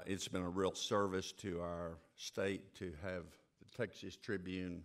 It's been a real service to our state to have the Texas Tribune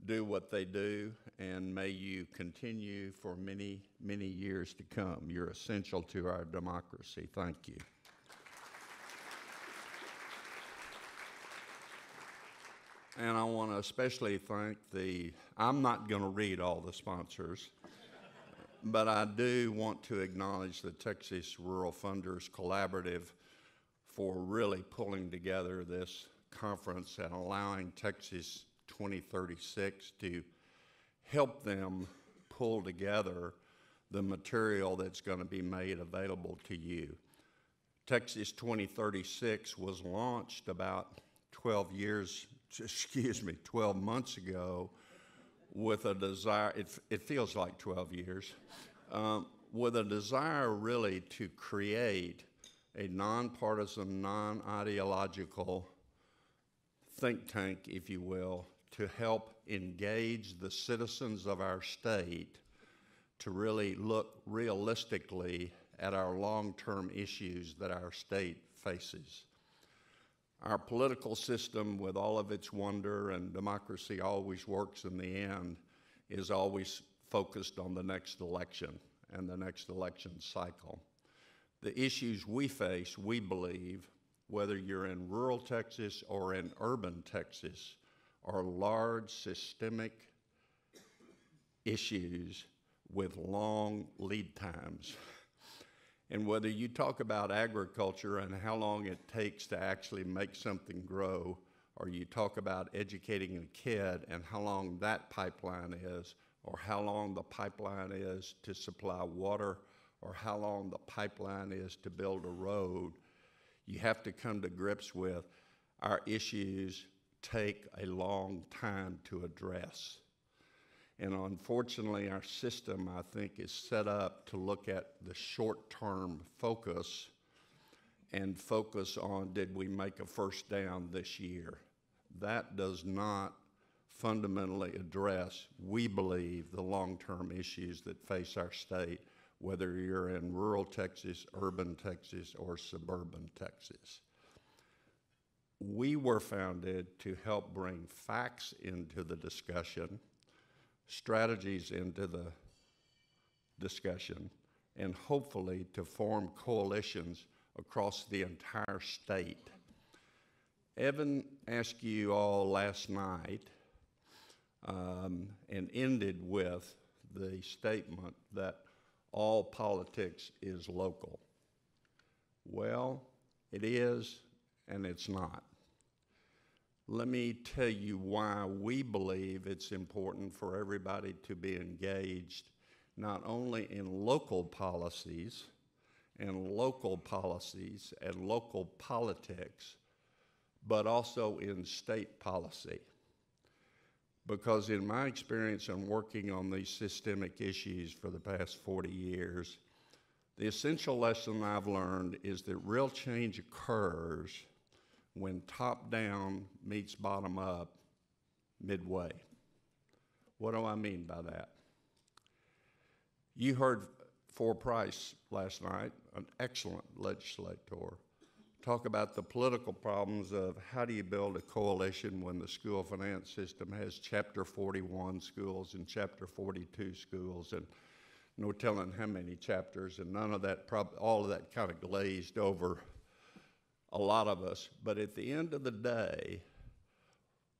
do what they do, and may you continue for many, many years to come. You're essential to our democracy. Thank you. And I want to especially thank I'm not going to read all the sponsors, but I do want to acknowledge the Texas Rural Funders Collaborative for really pulling together this conference and allowing Texas 2036 to help them pull together the material that's going to be made available to you. Texas 2036 was launched about 12 months ago with a desire, it feels like 12 years, with a desire really to create a nonpartisan, non-ideological think tank, if you will, to help engage the citizens of our state to really look realistically at our long-term issues that our state faces. Our political system, with all of its wonder, and democracy always works in the end, is always focused on the next election and the next election cycle. The issues we face, we believe, whether you're in rural Texas or in urban Texas, are large systemic issues with long lead times. And whether you talk about agriculture and how long it takes to actually make something grow, or you talk about educating a kid and how long that pipeline is, or how long the pipeline is to supply water, or how long the pipeline is to build a road, you have to come to grips with our issues take a long time to address. And unfortunately, our system, I think, is set up to look at the short-term focus and focus on, did we make a first down this year? That does not fundamentally address, we believe, the long-term issues that face our state, whether you're in rural Texas, urban Texas, or suburban Texas. We were founded to help bring facts into the discussion, strategies into the discussion, and hopefully to form coalitions across the entire state. Evan asked you all last night and ended with the statement that all politics is local. Well, it is and it's not. Let me tell you why we believe it's important for everybody to be engaged not only in local policies and local politics, but also in state policy. Because in my experience in working on these systemic issues for the past 40 years, the essential lesson I've learned is that real change occurs when top-down meets bottom-up midway. What do I mean by that? You heard For Price last night, an excellent legislator, talk about the political problems of how do you build a coalition when the school finance system has Chapter 41 schools and Chapter 42 schools, and no telling how many chapters, and none of that, all of that kind of glazed over a lot of us. But at the end of the day,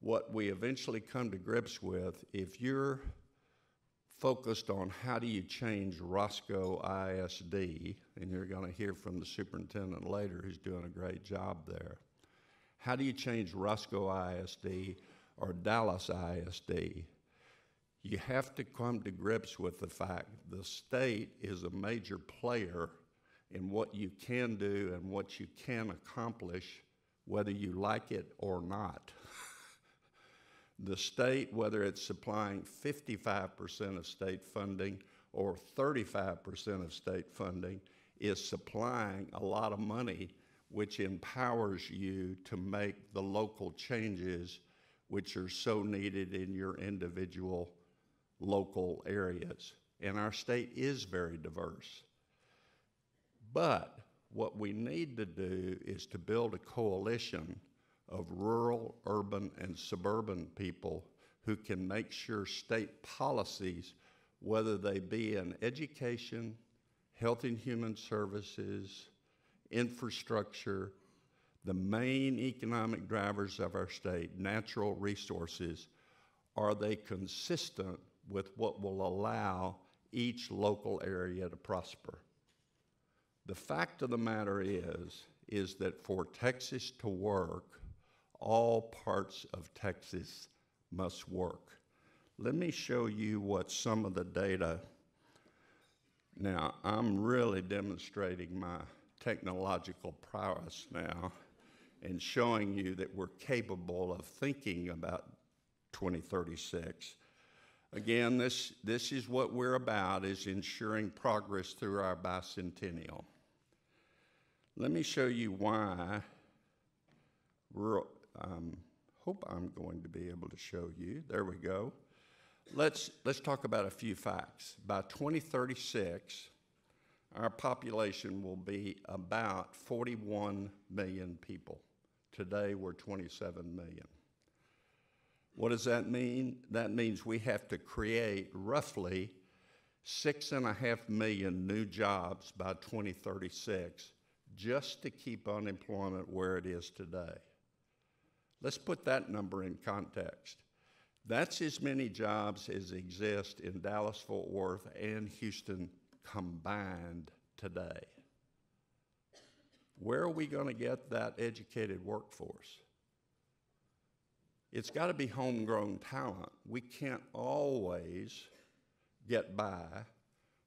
what we eventually come to grips with, if you're focused on how do you change Roscoe ISD, and you're going to hear from the superintendent later who's doing a great job there. How do you change Roscoe ISD or Dallas ISD? You have to come to grips with the fact the state is a major player in what you can do and what you can accomplish, whether you like it or not. The state, whether it's supplying 55% of state funding or 35% of state funding, is supplying a lot of money, which empowers you to make the local changes which are so needed in your individual local areas. And our state is very diverse. But What we need to do is to build a coalition of rural, urban, and suburban people who can make sure state policies, whether they be in education, health and human services, infrastructure, the main economic drivers of our state, natural resources, are they consistent with what will allow each local area to prosper? The fact of the matter is that for Texas to work, all parts of Texas must work. Let me show you what some of the data. Now, I'm really demonstrating my technological prowess now and showing you that we're capable of thinking about 2036. Again, this is what we're about, is ensuring progress through our bicentennial. Let me show you why hope I'm going to be able to show you. There we go. Let's talk about a few facts. By 2036, our population will be about 41 million people. Today, we're 27 million. What does that mean? That means we have to create roughly 6.5 million new jobs by 2036 just to keep unemployment where it is today. Let's put that number in context. That's as many jobs as exist in Dallas-Fort Worth and Houston combined today. Where are we going to get that educated workforce? It's got to be homegrown talent. We can't always get by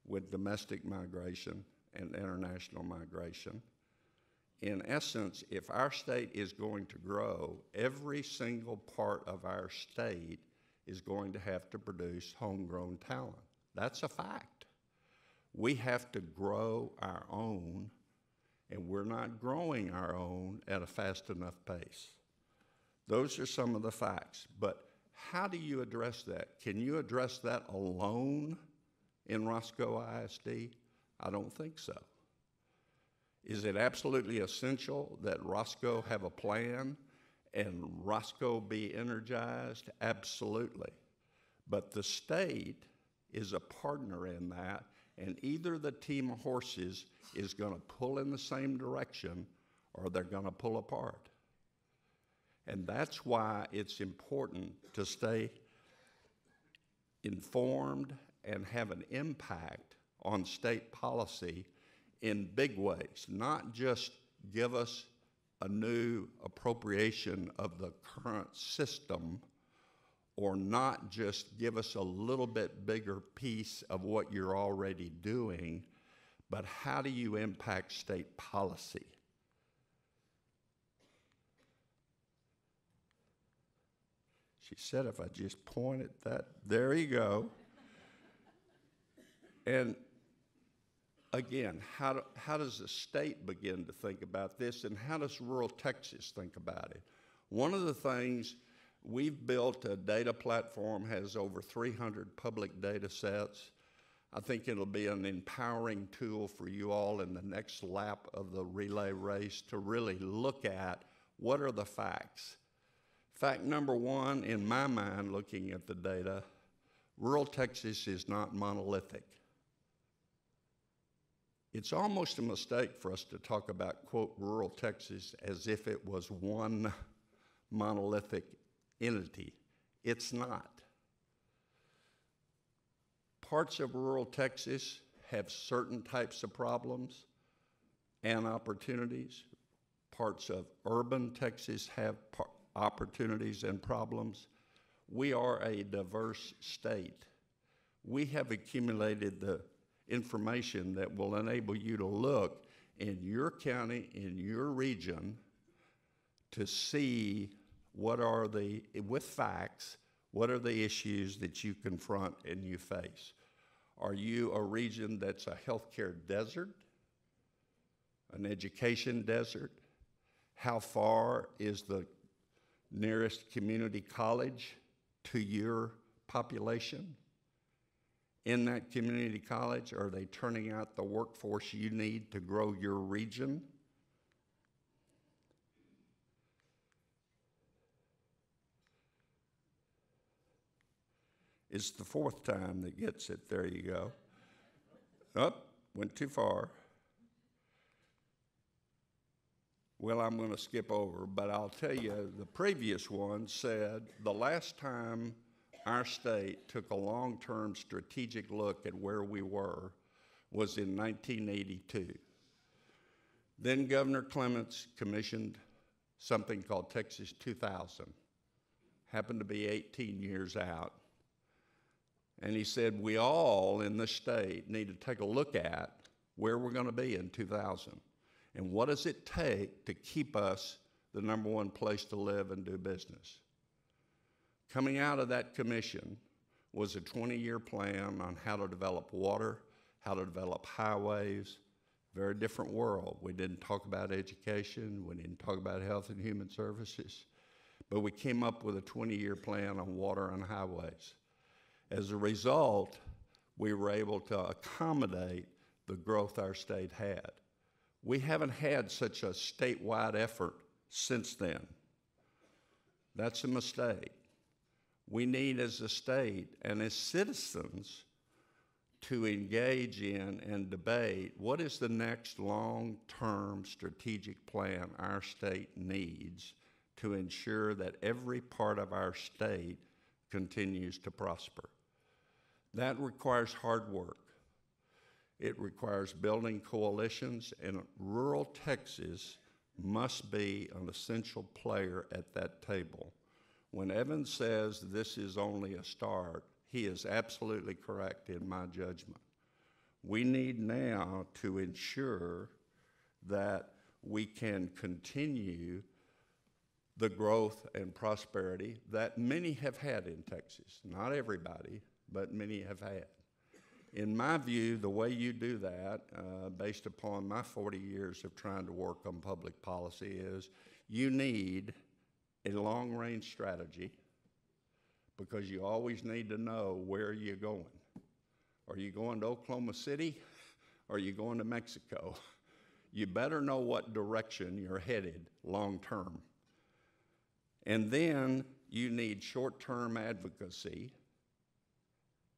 with domestic migration and international migration. In essence, if our state is going to grow, every single part of our state is going to have to produce homegrown talent. That's a fact. We have to grow our own, and we're not growing our own at a fast enough pace. Those are some of the facts, but how do you address that? Can you address that alone in Roscoe ISD? I don't think so. Is it absolutely essential that Roscoe have a plan and Roscoe be energized? Absolutely. But the state is a partner in that, and either the team of horses is going to pull in the same direction or they're going to pull apart. And that's why it's important to stay informed and have an impact on state policy in big ways, not just give us a new appropriation of the current system, or not just give us a little bit bigger piece of what you're already doing, but how do you impact state policy? She said if I just point at that, there you go. And again, how does the state begin to think about this, and how does rural Texas think about it? One of the things, we've built a data platform, has over 300 public data sets. I think it'll be an empowering tool for you all in the next lap of the relay race to really look at what are the facts. Fact number one, in my mind, looking at the data, rural Texas is not monolithic. It's almost a mistake for us to talk about, quote, rural Texas as if it was one monolithic entity. It's not. Parts of rural Texas have certain types of problems and opportunities. Parts of urban Texas have opportunities and problems. We are a diverse state. We have accumulated the information that will enable you to look in your county, in your region, to see what are the, with facts, what are the issues that you confront and you face. Are you a region that's a healthcare desert, an education desert? How far is the nearest community college to your population? in that community college? Are they turning out the workforce you need to grow your region? It's the fourth time that gets it. There you go. Up, went too far. Well, I'm going to skip over, but I'll tell you, the previous one said the last time our state took a long-term strategic look at where we were was in 1982. Then Governor Clements commissioned something called Texas 2000. Happened to be 18 years out. And he said, we all in the state need to take a look at where we're going to be in 2000. And what does it take to keep us the number one place to live and do business? Coming out of that commission was a 20-year plan on how to develop water, how to develop highways. Very different world. We didn't talk about education. We didn't talk about health and human services. But we came up with a 20-year plan on water and highways. As a result, we were able to accommodate the growth our state had. We haven't had such a statewide effort since then. That's a mistake. We need, as a state and as citizens, to engage in and debate what is the next long-term strategic plan our state needs to ensure that every part of our state continues to prosper. That requires hard work. It requires building coalitions, and rural Texas must be an essential player at that table. When Evan says this is only a start, he is absolutely correct in my judgment. We need now to ensure that we can continue the growth and prosperity that many have had in Texas. Not everybody, but many have had. In my view, the way you do that, based upon my 40 years of trying to work on public policy, is you need a long-range strategy, because you always need to know where you're going. Are you going to Oklahoma City? Or are you going to Mexico? You better know what direction you're headed long-term. And then you need short-term advocacy,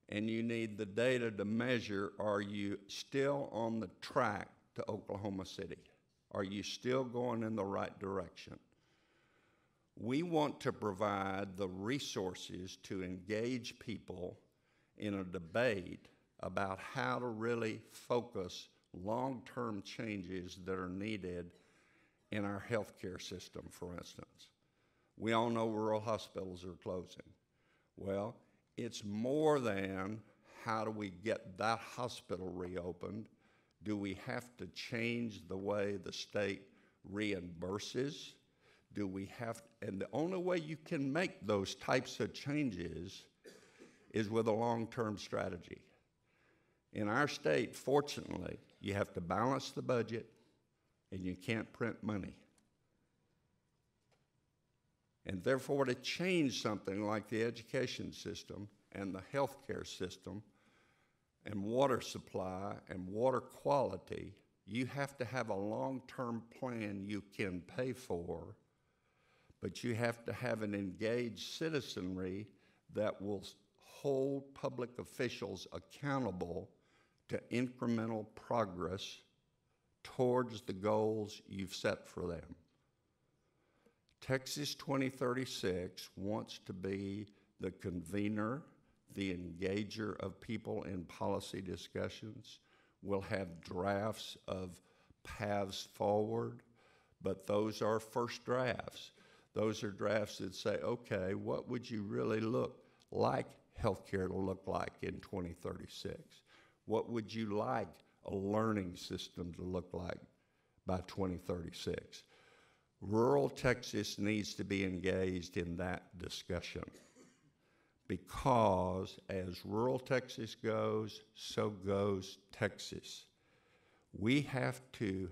and you need the data to measure, are you still on the track to Oklahoma City? Are you still going in the right direction? We want to provide the resources to engage people in a debate about how to really focus long-term changes that are needed in our healthcare system, for instance. We all know rural hospitals are closing. Well, it's more than how do we get that hospital reopened. Do we have to change the way the state reimburses? Do we have, and the only way you can make those types of changes is with a long-term strategy. In our state, fortunately, you have to balance the budget and you can't print money. And therefore, to change something like the education system and the healthcare system and water supply and water quality, you have to have a long-term plan you can pay for, but you have to have an engaged citizenry that will hold public officials accountable to incremental progress towards the goals you've set for them. Texas 2036 wants to be the convener, the engager of people in policy discussions. We'll have drafts of paths forward, but those are first drafts. Those are drafts that say, okay, what would you really look like healthcare to look like in 2036? What would you like a learning system to look like by 2036? Rural Texas needs to be engaged in that discussion, because as rural Texas goes, so goes Texas. We have to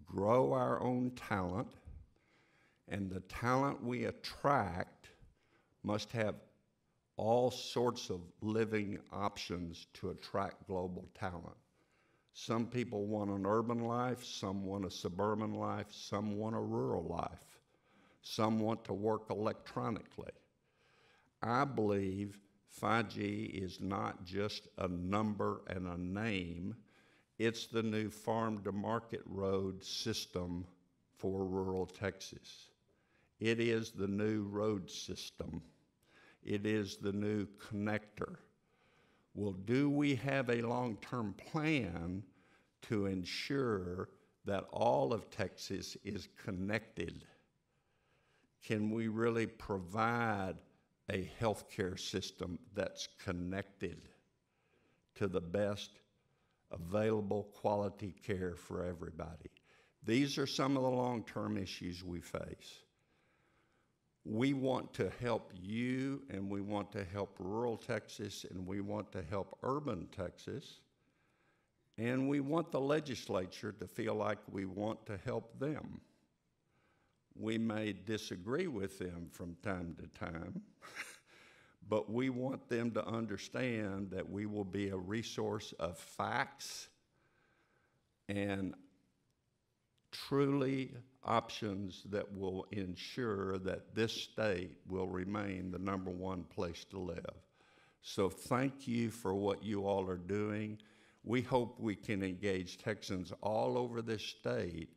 grow our own talent, and the talent we attract must have all sorts of living options to attract global talent. Some people want an urban life, some want a suburban life, some want a rural life, some want to work electronically. I believe 5G is not just a number and a name, it's the new farm-to-market road system for rural Texas. It is the new road system. It is the new connector. Well, do we have a long-term plan to ensure that all of Texas is connected? Can we really provide a healthcare system that's connected to the best available quality care for everybody? These are some of the long-term issues we face. We want to help you, and we want to help rural Texas, and we want to help urban Texas, and we want the legislature to feel like we want to help them. We may disagree with them from time to time, but we want them to understand that we will be a resource of facts and truly options that will ensure that this state will remain the #1 place to live. So thank you for what you all are doing. We hope we can engage Texans all over this state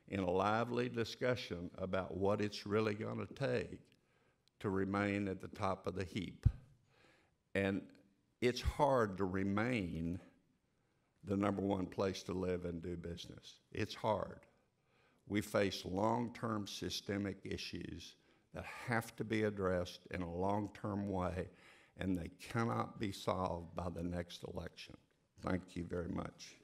in a lively discussion about what it's really going to take to remain at the top of the heap. And it's hard to remain the #1 place to live and do business. It's hard. We face long-term systemic issues that have to be addressed in a long-term way, and they cannot be solved by the next election. Thank you very much.